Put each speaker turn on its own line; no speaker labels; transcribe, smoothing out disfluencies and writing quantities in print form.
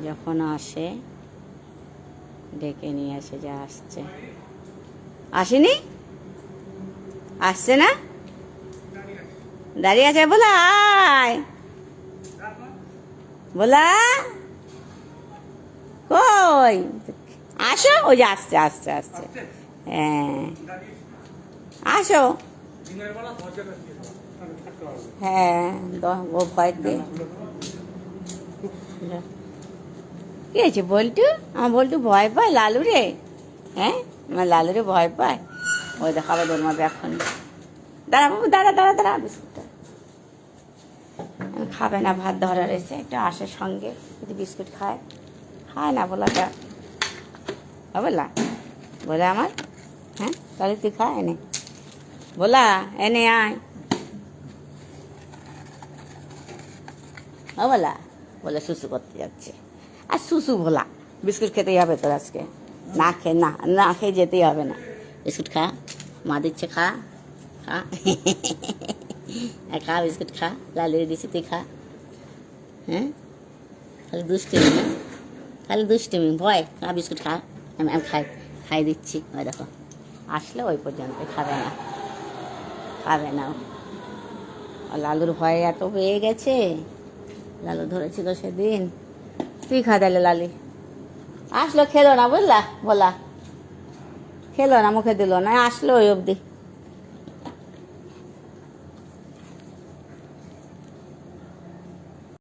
যখন আসে ডেকে নিয়ে আসে, যা আসছে। আসেনি, আসছে না, দাঁড়িয়ে আছে। বলা আয়, বলা কই, আসো। ওই যে আসছে আসছে আসছে, হ্যাঁ আসো। হ্যাঁ ও ভয়তে কি হয়েছে বল্টু? আমার বল্টু ভয় পায় লালু রে? হ্যাঁ, আমার লালু রে ভয় পায়। ওই দেখো আবার দৌড়মাবে এখন। দাঁড়া বাবু, দাঁড়া দাঁড়া দাঁড়া, বিস্কুটটা খাবে না, ভাত ধরা রয়েছে, একটু আসে সঙ্গে যদি বিস্কুট খায়। খায় না বলাটা, বলা বলে আমার, হ্যাঁ তাহলে তুই খা, এনে বলা, এনে আয়। ও বলা, বলে শুশু করতে যাচ্ছে। আর শুশু বলা, বিস্কুট খেতেই হবে তোর আজকে, না খেয়ে না, না খেয়ে যেতেই হবে না। বিস্কুট খা, মা দিচ্ছে, খা খা খা বিস্কুট খা, লালিয়ে দিচ্ছি তুই খা। হ্যাঁ খালি দুষ্টুমি না, খালি দুষ্টুমি, ভয়। খা বিস্কুট খা, আমি খাই দিচ্ছি। ওই দেখো আসলে ওই পর্যন্ত খাবে না, খাবে না। লালুর ভয়ে এত হয়ে গেছে, লালু ধরেছিল সেদিন। তুই খা তাহলে। লালি আসলো, খেলো না বুঝলা, বলা খেলো না, মুখে দিল না, আসলো ওই অবধি।